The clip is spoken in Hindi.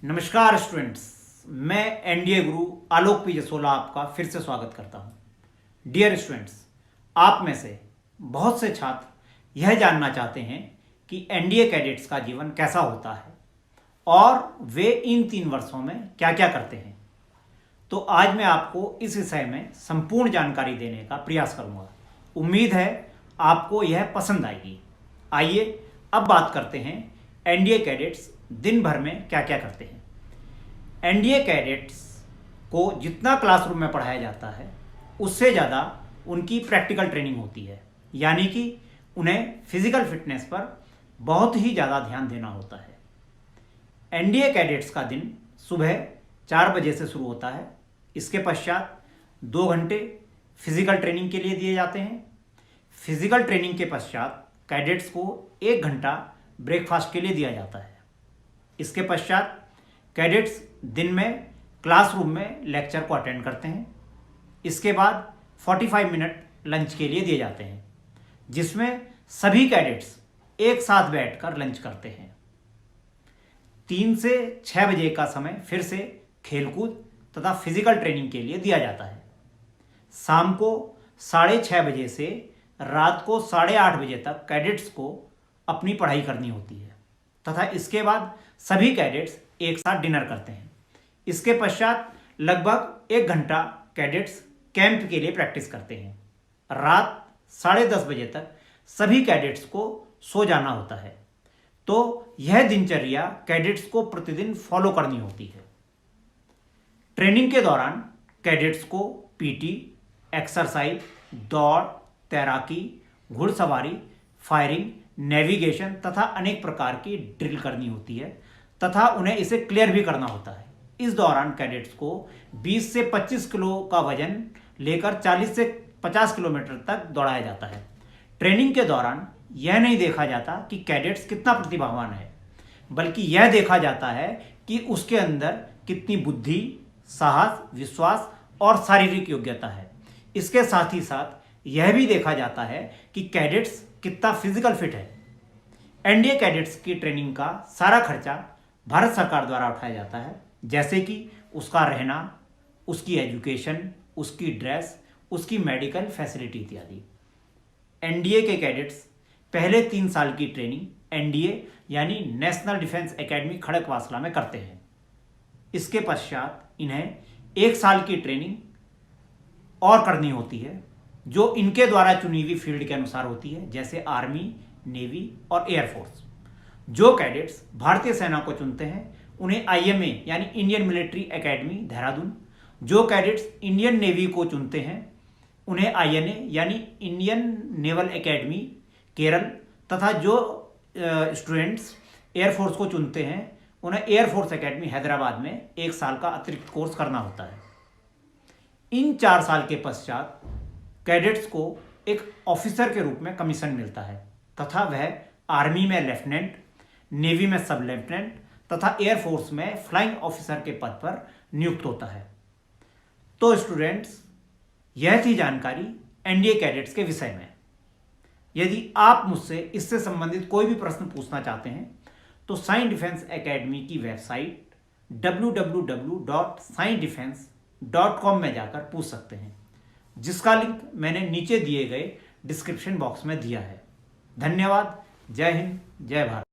नमस्कार स्टूडेंट्स, मैं एनडीए गुरु आलोक पी जसोला आपका फिर से स्वागत करता हूं। डियर स्टूडेंट्स, आप में से बहुत से छात्र यह जानना चाहते हैं कि एनडीए कैडेट्स का जीवन कैसा होता है और वे इन 3 वर्षों में क्या क्या करते हैं। तो आज मैं आपको इस विषय में संपूर्ण जानकारी देने का प्रयास करूंगा। उम्मीद है आपको यह पसंद आएगी। आइए अब बात करते हैं एनडीए कैडेट्स दिन भर में क्या क्या करते हैं। एनडीए कैडेट्स को जितना क्लासरूम में पढ़ाया जाता है उससे ज़्यादा उनकी प्रैक्टिकल ट्रेनिंग होती है, यानी कि उन्हें फिजिकल फिटनेस पर बहुत ही ज़्यादा ध्यान देना होता है। एनडीए कैडेट्स का दिन सुबह 4 बजे से शुरू होता है। इसके पश्चात 2 घंटे फिजिकल ट्रेनिंग के लिए दिए जाते हैं। फिजिकल ट्रेनिंग के पश्चात कैडेट्स को 1 घंटा ब्रेकफास्ट के लिए दिया जाता है। इसके पश्चात कैडेट्स दिन में क्लासरूम में लेक्चर को अटेंड करते हैं। इसके बाद 45 मिनट लंच के लिए दिए जाते हैं, जिसमें सभी कैडेट्स एक साथ बैठकर लंच करते हैं। 3 से 6 बजे का समय फिर से खेलकूद तथा फिजिकल ट्रेनिंग के लिए दिया जाता है। शाम को 6:30 बजे से रात को 8:30 बजे तक कैडेट्स को अपनी पढ़ाई करनी होती है तथा इसके बाद सभी कैडेट्स एक साथ डिनर करते हैं। इसके पश्चात लगभग 1 घंटा कैडेट्स कैंप के लिए प्रैक्टिस करते हैं। रात 10:30 बजे तक सभी कैडेट्स को सो जाना होता है। तो यह दिनचर्या कैडेट्स को प्रतिदिन फॉलो करनी होती है। ट्रेनिंग के दौरान कैडेट्स को पीटी, एक्सरसाइज, दौड़, तैराकी, घुड़सवारी, फायरिंग, नेविगेशन तथा अनेक प्रकार की ड्रिल करनी होती है तथा उन्हें इसे क्लियर भी करना होता है। इस दौरान कैडेट्स को 20 से 25 किलो का वजन लेकर 40 से 50 किलोमीटर तक दौड़ाया जाता है। ट्रेनिंग के दौरान यह नहीं देखा जाता कि कैडेट्स कितना प्रतिभावान है, बल्कि यह देखा जाता है कि उसके अंदर कितनी बुद्धि, साहस, विश्वास और शारीरिक योग्यता है। इसके साथ ही साथ यह भी देखा जाता है कि कैडेट्स कितना फिजिकल फिट है। एनडीए कैडेट्स की ट्रेनिंग का सारा खर्चा भारत सरकार द्वारा उठाया जाता है, जैसे कि उसका रहना, उसकी एजुकेशन, उसकी ड्रेस, उसकी मेडिकल फैसिलिटी इत्यादि। एनडीए के कैडेट्स पहले 3 साल की ट्रेनिंग एनडीए यानी नेशनल डिफेंस एकेडमी खड़गवासला में करते हैं। इसके पश्चात इन्हें 1 साल की ट्रेनिंग और करनी होती है, जो इनके द्वारा चुनी हुई फील्ड के अनुसार होती है, जैसे आर्मी, नेवी और एयरफोर्स। जो कैडेट्स भारतीय सेना को चुनते हैं उन्हें आईएमए यानी इंडियन मिलिट्री एकेडमी देहरादून, जो कैडेट्स इंडियन नेवी को चुनते हैं उन्हें आईएनए यानी इंडियन नेवल एकेडमी केरल तथा जो स्टूडेंट्स एयरफोर्स को चुनते हैं उन्हें एयरफोर्स एकेडमी हैदराबाद में 1 साल का अतिरिक्त कोर्स करना होता है। इन 4 साल के पश्चात कैडेट्स को एक ऑफिसर के रूप में कमीशन मिलता है तथा वह आर्मी में लेफ्टिनेंट, नेवी में सब लेफ्टिनेंट तथा एयरफोर्स में फ्लाइंग ऑफिसर के पद पर नियुक्त होता है। तो स्टूडेंट्स, यह थी जानकारी एनडीए कैडेट्स के विषय में। यदि आप मुझसे इससे संबंधित कोई भी प्रश्न पूछना चाहते हैं तो साइंस डिफेंस एकेडमी की वेबसाइट www.sciencedefense.com में जाकर पूछ सकते हैं, जिसका लिंक मैंने नीचे दिए गए डिस्क्रिप्शन बॉक्स में दिया है। धन्यवाद। जय हिंद, जय भारत।